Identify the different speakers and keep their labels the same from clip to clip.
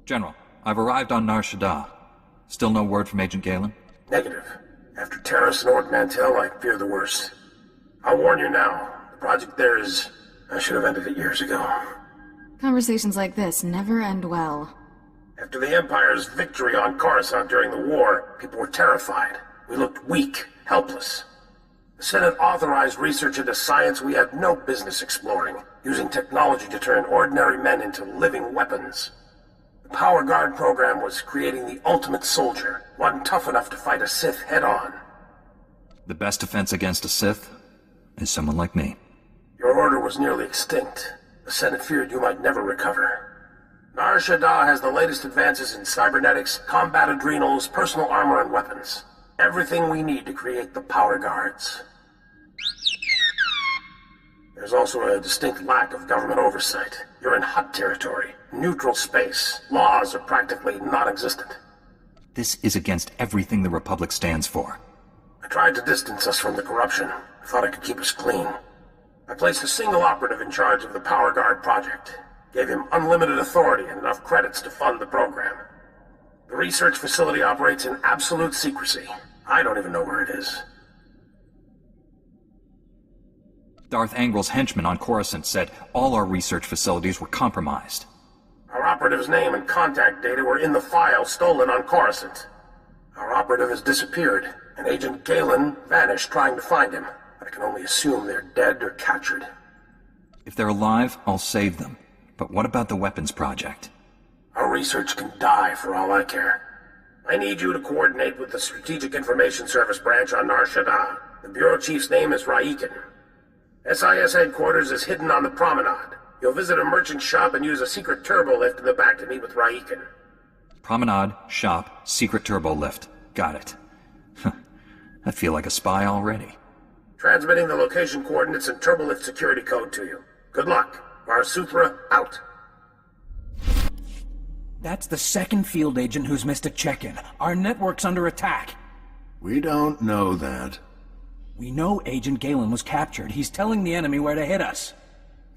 Speaker 1: General, I've arrived on Nar Shaddaa. Still no word from Agent Galen?
Speaker 2: Negative. After Terrace and Ord Mantell, I fear the worst. I'll warn you now. The project there is... I should have ended it years ago.
Speaker 3: Conversations like this never end well.
Speaker 2: After the Empire's victory on Coruscant during the war, people were terrified. We looked weak, helpless. The Senate authorized research into science we had no business exploring, using technology to turn ordinary men into living weapons. The Power Guard program was creating the ultimate soldier, one tough enough to fight a Sith head-on.
Speaker 1: The best defense against a Sith is someone like me.
Speaker 2: Your order was nearly extinct. The Senate feared you might never recover. Nar Shaddaa has the latest advances in cybernetics, combat adrenals, personal armor, and weapons. Everything we need to create the Power Guards. There's also a distinct lack of government oversight. You're in hot territory, neutral space. Laws are practically non-existent.
Speaker 1: This is against everything the Republic stands for.
Speaker 2: I tried to distance us from the corruption. I thought I could keep us clean. I placed a single operative in charge of the Power Guard project. Gave him unlimited authority and enough credits to fund the program. The research facility operates in absolute secrecy. I don't even know where it is.
Speaker 1: Darth Angrel's henchmen on Coruscant said all our research facilities were compromised.
Speaker 2: Our operative's name and contact data were in the file stolen on Coruscant. Our operative has disappeared, and Agent Galen vanished trying to find him. I can only assume they're dead or captured.
Speaker 1: If they're alive, I'll save them. But what about the weapons project?
Speaker 2: Our research can die for all I care. I need you to coordinate with the Strategic Information Service branch on Nar Shaddaa. The Bureau Chief's name is Raiken. SIS headquarters is hidden on the promenade. You'll visit a merchant shop and use a secret turbo lift in the back to meet with Raiken.
Speaker 1: Promenade, shop, secret turbo lift. Got it. I feel like a spy already.
Speaker 2: Transmitting the location coordinates and turbo lift security code to you. Good luck. SWTOR out.
Speaker 4: That's the second field agent who's missed a check-in. Our network's under attack.
Speaker 5: We don't know that.
Speaker 4: We know Agent Galen was captured. He's telling the enemy where to hit us.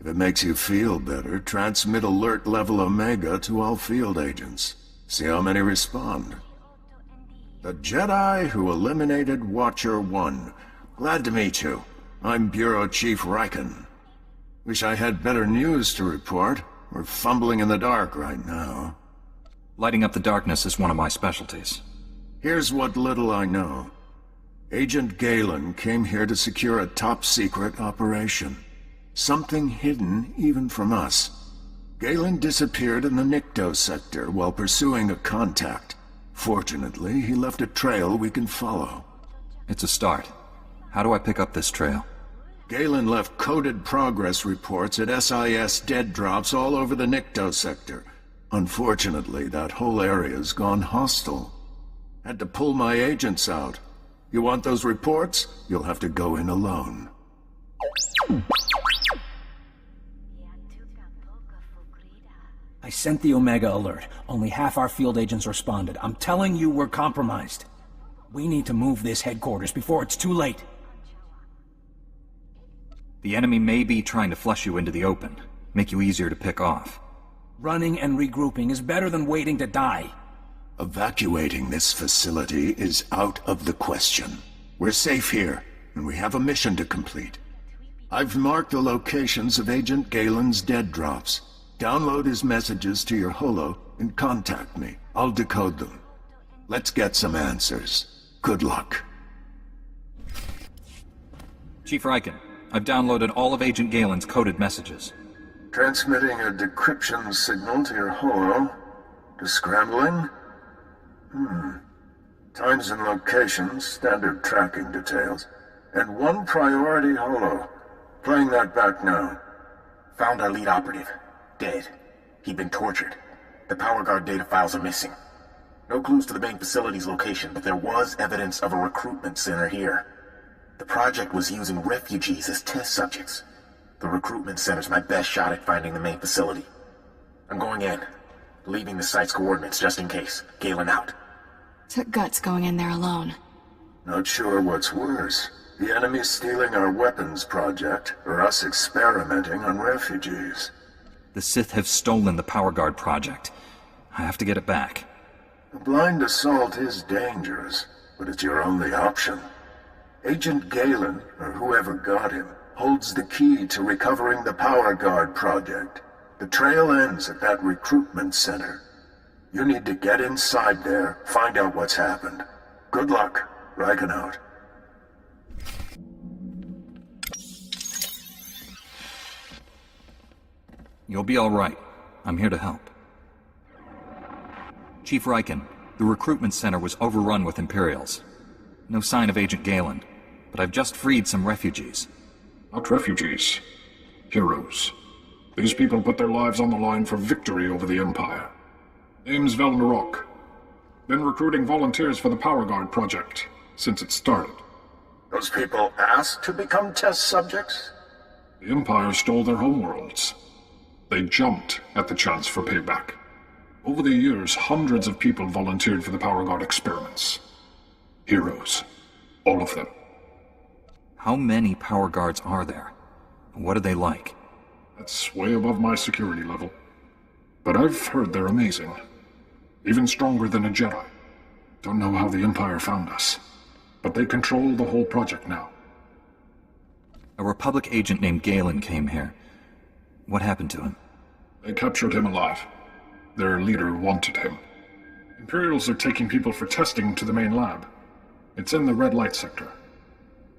Speaker 5: If it makes you feel better, transmit alert level Omega to all field agents. See how many respond. The Jedi who eliminated Watcher 1. Glad to meet you. I'm Bureau Chief Raiken. Wish I had better news to report. We're fumbling in the dark right now.
Speaker 1: Lighting up the darkness is one of my specialties.
Speaker 5: Here's what little I know. Agent Galen came here to secure a top-secret operation. Something hidden even from us. Galen disappeared in the Nikto sector while pursuing a contact. Fortunately, he left a trail we can follow.
Speaker 1: It's a start. How do I pick up this trail?
Speaker 5: Galen left coded progress reports at SIS dead drops all over the Nikto sector. Unfortunately, that whole area's gone hostile. Had to pull my agents out. You want those reports? You'll have to go in alone.
Speaker 4: I sent the Omega alert. Only half our field agents responded. I'm telling you we're compromised. We need to move this headquarters before it's too late.
Speaker 1: The enemy may be trying to flush you into the open, make you easier to pick off.
Speaker 4: Running and regrouping is better than waiting to die.
Speaker 5: Evacuating this facility is out of the question. We're safe here, and we have a mission to complete. I've marked the locations of Agent Galen's dead drops. Download his messages to your holo and contact me. I'll decode them. Let's get some answers. Good luck.
Speaker 1: Chief Raiken, I've downloaded all of Agent Galen's coded messages.
Speaker 5: Transmitting a decryption signal to your holo. Descrambling? Times and locations, standard tracking details. And one priority holo. Playing that back now.
Speaker 6: Found our lead operative. Dead. He'd been tortured. The Power Guard data files are missing. No clues to the main facility's location, but there was evidence of a recruitment center here. The project was using refugees as test subjects. The recruitment center's my best shot at finding the main facility. I'm going in, leaving the site's coordinates just in case. Galen out.
Speaker 3: Took guts going in there alone.
Speaker 5: Not sure what's worse. The enemy stealing our weapons project, or us experimenting on refugees.
Speaker 1: The Sith have stolen the Power Guard project. I have to get it back.
Speaker 5: A blind assault is dangerous, but it's your only option. Agent Galen, or whoever got him, holds the key to recovering the Power Guard project. The trail ends at that recruitment center. You need to get inside there, find out what's happened. Good luck. Riken out.
Speaker 1: You'll be all right. I'm here to help. Chief Riken, the recruitment center was overrun with Imperials. No sign of Agent Galen, but I've just freed some refugees.
Speaker 7: Not refugees. Heroes. These people put their lives on the line for victory over the Empire. Name's Velmarok. Been recruiting volunteers for the Power Guard project since it started.
Speaker 5: Those people asked to become test subjects?
Speaker 7: The Empire stole their homeworlds. They jumped at the chance for payback. Over the years, hundreds of people volunteered for the Power Guard experiments. Heroes. All of them.
Speaker 1: How many Power Guards are there? What are they like?
Speaker 7: That's way above my security level. But I've heard they're amazing. Even stronger than a Jedi. Don't know how the Empire found us. But they control the whole project now.
Speaker 1: A Republic agent named Galen came here. What happened to him?
Speaker 7: They captured him alive. Their leader wanted him. Imperials are taking people for testing to the main lab. It's in the red light sector.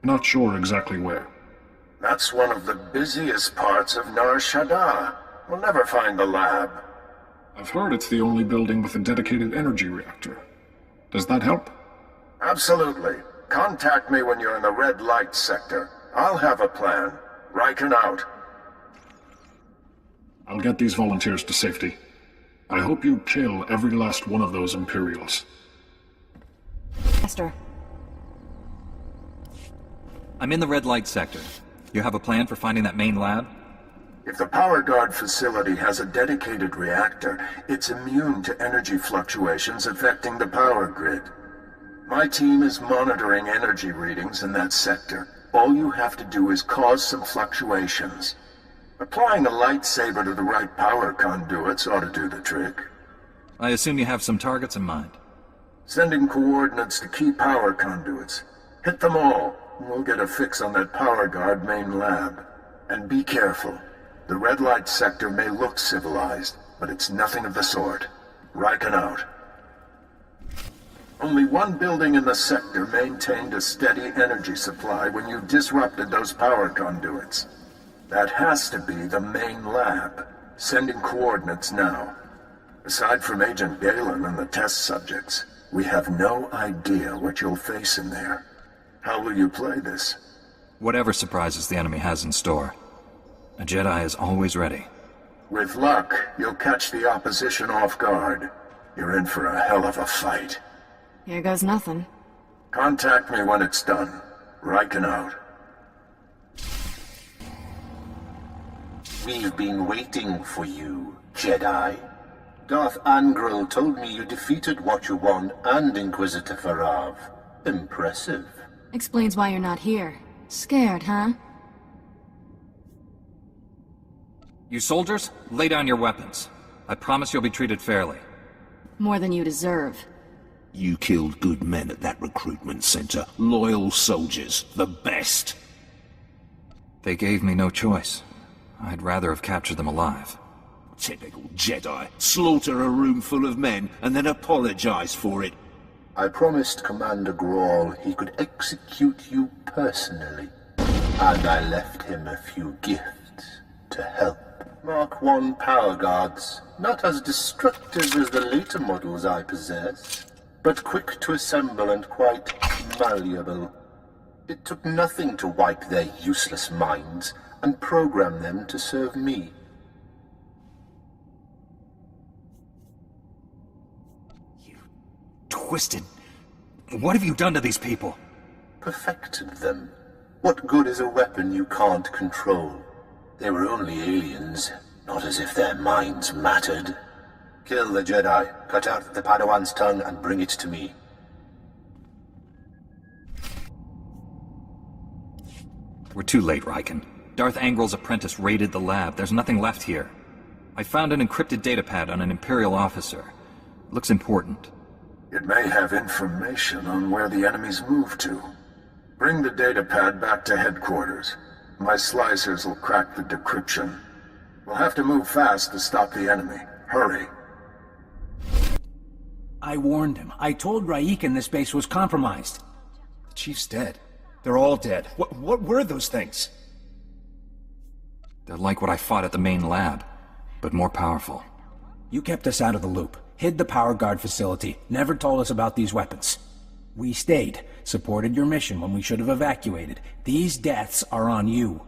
Speaker 7: Not sure exactly where.
Speaker 5: That's one of the busiest parts of Nar Shaddaa. We'll never find the lab.
Speaker 7: I've heard it's the only building with a dedicated energy reactor. Does that help?
Speaker 5: Absolutely. Contact me when you're in the red light sector. I'll have a plan. Riken out.
Speaker 7: I'll get these volunteers to safety. I hope you kill every last one of those Imperials.
Speaker 3: Master.
Speaker 1: I'm in the red light sector. You have a plan for finding that main lab?
Speaker 5: If the Power Guard facility has a dedicated reactor, it's immune to energy fluctuations affecting the power grid. My team is monitoring energy readings in that sector. All you have to do is cause some fluctuations. Applying a lightsaber to the right power conduits ought to do the trick.
Speaker 1: I assume you have some targets in mind.
Speaker 5: Sending coordinates to key power conduits. Hit them all, and we'll get a fix on that Power Guard main lab. And be careful. The red light sector may look civilized, but it's nothing of the sort. Riken out. Only one building in the sector maintained a steady energy supply when you disrupted those power conduits. That has to be the main lab. Sending coordinates now. Aside from Agent Galen and the test subjects, we have no idea what you'll face in there. How will you play this?
Speaker 1: Whatever surprises the enemy has in store. A Jedi is always ready.
Speaker 5: With luck, you'll catch the opposition off guard. You're in for a hell of a fight.
Speaker 3: Here goes nothing.
Speaker 5: Contact me when it's done. Riken out.
Speaker 6: We've been waiting for you, Jedi. Darth Angral told me you defeated Watcher 1 and Inquisitor Farav. Impressive.
Speaker 3: Explains why you're not here. Scared, huh?
Speaker 1: You soldiers, lay down your weapons. I promise you'll be treated fairly.
Speaker 3: More than you deserve.
Speaker 8: You killed good men at that recruitment center. Loyal soldiers. The best.
Speaker 1: They gave me no choice. I'd rather have captured them alive.
Speaker 8: Typical Jedi. Slaughter a room full of men and then apologize for it.
Speaker 6: I promised Commander Grawl he could execute you personally. And I left him a few gifts to help. Mark 1 power guards, not as destructive as the later models I possess, but quick to assemble and quite malleable. It took nothing to wipe their useless minds and program them to serve me.
Speaker 1: You twisted... What have you done to these people?
Speaker 6: Perfected them. What good is a weapon you can't control? They were only aliens, not as if their minds mattered. Kill the Jedi, cut out the Padawan's tongue, and bring it to me.
Speaker 1: We're too late, Riken. Darth Angral's apprentice raided the lab. There's nothing left here. I found an encrypted datapad on an Imperial officer. Looks important.
Speaker 5: It may have information on where the enemies move to. Bring the datapad back to headquarters. My slicers will crack the decryption. We'll have to move fast to stop the enemy. Hurry.
Speaker 4: I warned him. I told Raikin this base was compromised.
Speaker 9: The Chief's dead. They're all dead. What were those things?
Speaker 1: They're like what I fought at the main lab, but more powerful.
Speaker 4: You kept us out of the loop, hid the power guard facility, never told us about these weapons. We stayed, supported your mission when we should have evacuated. These deaths are on you.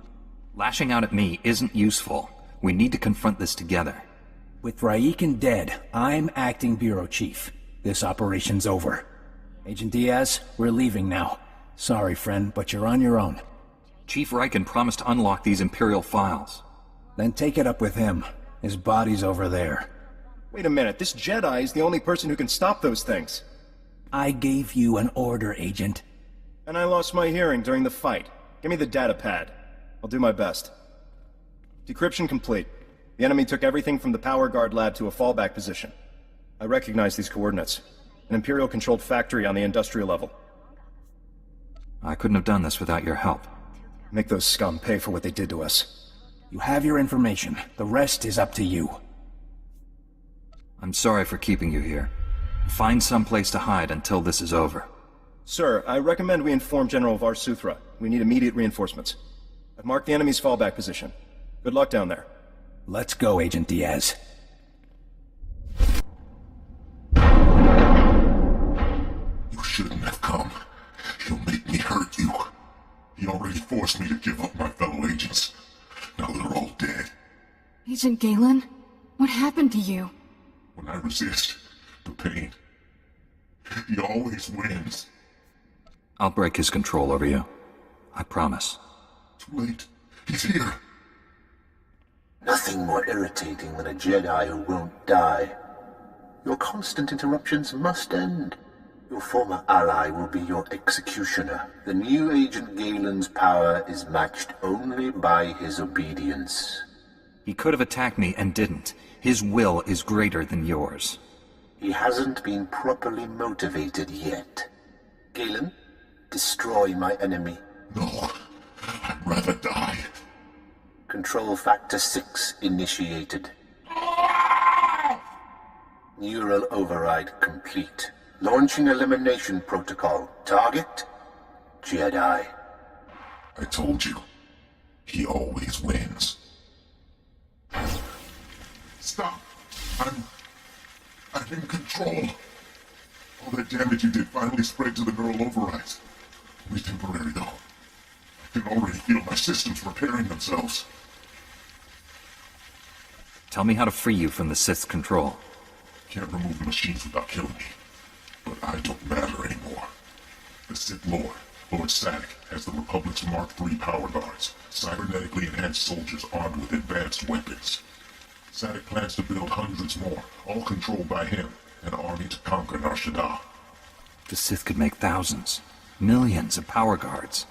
Speaker 1: Lashing out at me isn't useful. We need to confront this together.
Speaker 4: With Raikin dead, I'm acting bureau chief. This operation's over. Agent Diaz, we're leaving now. Sorry, friend, but you're on your own.
Speaker 1: Chief Raikin promised to unlock these Imperial files.
Speaker 4: Then take it up with him. His body's over there.
Speaker 9: Wait a minute, this Jedi is the only person who can stop those things.
Speaker 4: I gave you an order, Agent.
Speaker 9: And I lost my hearing during the fight. Give me the datapad. I'll do my best. Decryption complete. The enemy took everything from the power guard lab to a fallback position. I recognize these coordinates. An Imperial-controlled factory on the industrial level.
Speaker 1: I couldn't have done this without your help.
Speaker 9: Make those scum pay for what they did to us.
Speaker 4: You have your information. The rest is up to you.
Speaker 1: I'm sorry for keeping you here. Find some place to hide until this is over.
Speaker 9: Sir, I recommend we inform General Varsuthra. We need immediate reinforcements. I've marked the enemy's fallback position. Good luck down there.
Speaker 4: Let's go, Agent Diaz.
Speaker 10: You shouldn't have come. He'll make me hurt you. He already forced me to give up my fellow agents. Now they're all dead.
Speaker 3: Agent Galen? What happened to you?
Speaker 10: When I resist the pain, he always wins.
Speaker 1: I'll break his control over you. I promise.
Speaker 10: Too late. He's here.
Speaker 6: Nothing more irritating than a Jedi who won't die. Your constant interruptions must end. Your former ally will be your executioner. The new Agent Galen's power is matched only by his obedience.
Speaker 1: He could have attacked me and didn't. His will is greater than yours.
Speaker 6: He hasn't been properly motivated yet. Galen, destroy my enemy.
Speaker 10: No, I'd rather die.
Speaker 6: Control Factor 6 initiated. Neural override complete. Launching elimination protocol. Target? Jedi.
Speaker 10: I told you. He always wins. Stop! I'm in control. All that damage you did finally spread to the neural overrides. Only temporary, though. I can already feel my systems repairing themselves.
Speaker 1: Tell me how to free you from the Sith's control.
Speaker 10: Can't remove the machines without killing me. But I don't matter anymore. The Sith Lord, Lord Sadek, has the Republic's Mark III power guards, cybernetically enhanced soldiers armed with advanced weapons. Sadek plans to build hundreds more, all controlled by him, an army to conquer Nar Shaddaa.
Speaker 1: The Sith could make thousands, millions of power guards.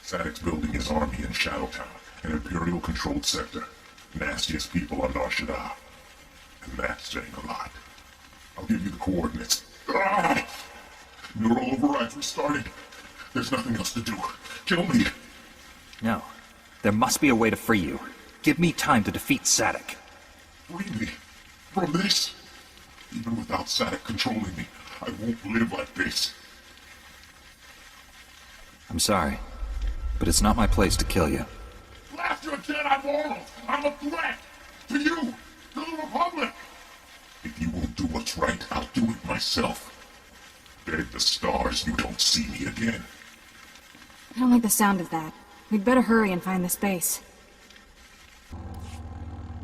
Speaker 10: Sadek's building his army in Shadowtown, an Imperial-controlled sector. Nastiest people on Nar Shaddaa. And that's saying a lot. I'll give you the coordinates. Ah! Neural overrides restarted. There's nothing else to do. Kill me.
Speaker 1: No. There must be a way to free you. Give me time to defeat Sadek.
Speaker 10: Free me from this. Even without Sadek controlling me, I won't live like this.
Speaker 1: I'm sorry, but it's not my place to kill you.
Speaker 10: Blast your Jedi morals! I'm a threat! To you! To the Republic! If you won't do what's right, I'll do it myself. Beg the stars you don't see me again.
Speaker 3: I don't like the sound of that. We'd better hurry and find this base.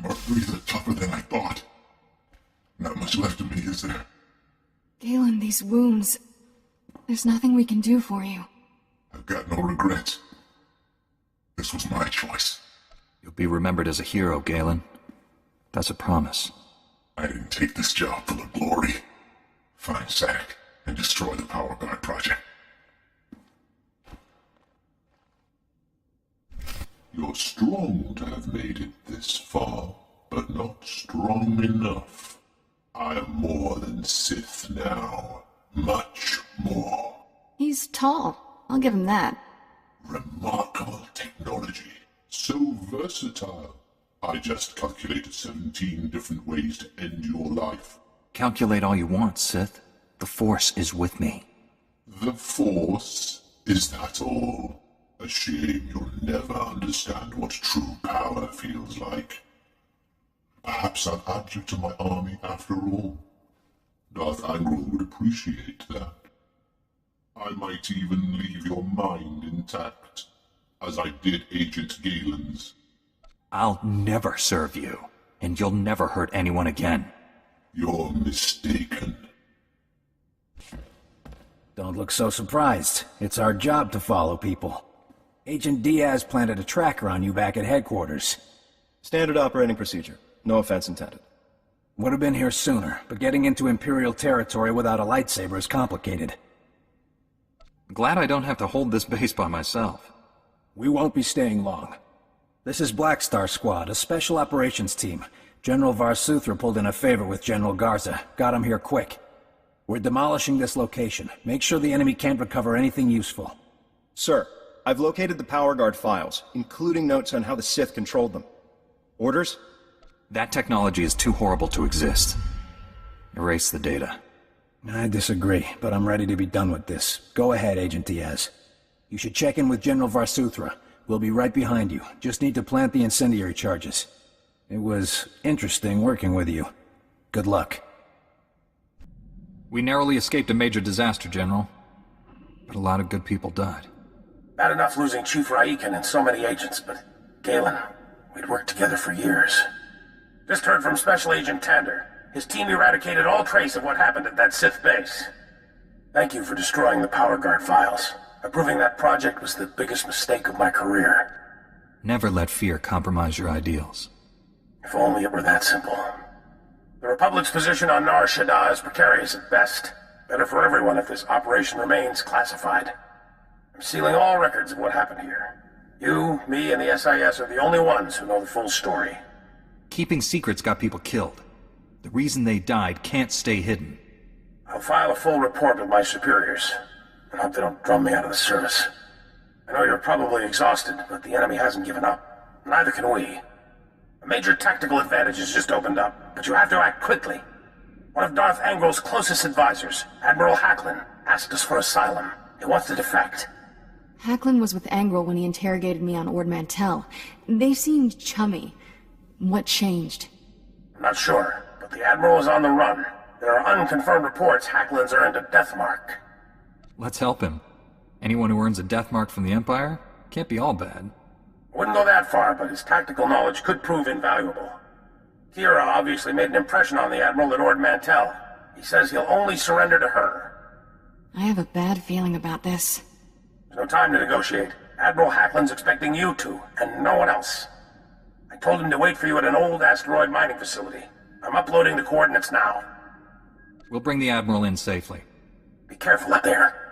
Speaker 10: Mark III's are tougher than I thought. Not much left of me, is there?
Speaker 3: Galen, these wounds... There's nothing we can do for you.
Speaker 10: I've got no regrets. This was my choice.
Speaker 1: You'll be remembered as a hero, Galen. That's a promise.
Speaker 10: I didn't take this job for the glory. Find Sadek and destroy the Power Guard project. You're strong to have made it this far, but not strong enough. I am more than Sith now. Much more.
Speaker 3: He's tall. I'll give him that.
Speaker 10: Remarkable technology. So versatile. I just calculated 17 different ways to end your life.
Speaker 1: Calculate all you want, Sith. The Force is with me.
Speaker 10: The Force? Is that all? A shame you'll never understand what true power feels like. Perhaps I'll add you to my army after all. Darth Angron would appreciate that. I might even leave your mind intact, as I did Agent Galen's.
Speaker 1: I'll never serve you, and you'll never hurt anyone again.
Speaker 10: You're mistaken.
Speaker 4: Don't look so surprised. It's our job to follow people. Agent Diaz planted a tracker on you back at headquarters.
Speaker 9: Standard operating procedure. No offense intended.
Speaker 4: Would have been here sooner, but getting into Imperial territory without a lightsaber is complicated.
Speaker 1: Glad I don't have to hold this base by myself.
Speaker 4: We won't be staying long. This is Black Star Squad, a special operations team. General Varsuthra pulled in a favor with General Garza. Got him here quick. We're demolishing this location. Make sure the enemy can't recover anything useful.
Speaker 9: Sir, I've located the Power Guard files, including notes on how the Sith controlled them. Orders?
Speaker 1: That technology is too horrible to exist. Erase the data.
Speaker 4: I disagree, but I'm ready to be done with this. Go ahead, Agent Diaz. You should check in with General Varsuthra. We'll be right behind you. Just need to plant the incendiary charges. It was interesting working with you. Good luck.
Speaker 1: We narrowly escaped a major disaster, General. But a lot of good people died.
Speaker 2: Bad enough losing Chief Raiken and so many agents, but Galen, we'd worked together for years. Just heard from Special Agent Tander. His team eradicated all trace of what happened at that Sith base. Thank you for destroying the Power Guard files. Approving that project was the biggest mistake of my career.
Speaker 1: Never let fear compromise your ideals.
Speaker 2: If only it were that simple. The Republic's position on Nar Shaddaa is precarious at best. Better for everyone if this operation remains classified. I'm sealing all records of what happened here. You, me, and the SIS are the only ones who know the full story.
Speaker 1: Keeping secrets got people killed. The reason they died can't stay hidden.
Speaker 2: I'll file a full report with my superiors. I hope they don't drum me out of the service. I know you're probably exhausted, but the enemy hasn't given up. Neither can we. A major tactical advantage has just opened up, but you have to act quickly. One of Darth Angron's closest advisors, Admiral Hacklin, asked us for asylum. He wants to defect.
Speaker 3: Hacklin was with Angron when he interrogated me on Ord Mantell. They seemed chummy. What changed?
Speaker 2: I'm not sure, but the Admiral is on the run. There are unconfirmed reports Hacklin's earned a death mark.
Speaker 1: Let's help him. Anyone who earns a death mark from the Empire can't be all bad.
Speaker 2: Wouldn't go that far, but his tactical knowledge could prove invaluable. Kira obviously made an impression on the Admiral at Ord Mantell. He says he'll only surrender to her.
Speaker 3: I have a bad feeling about this.
Speaker 2: There's no time to negotiate. Admiral Hacklin's expecting you to, and no one else. I told him to wait for you at an old asteroid mining facility. I'm uploading the coordinates now.
Speaker 1: We'll bring the Admiral in safely.
Speaker 2: Be careful up there.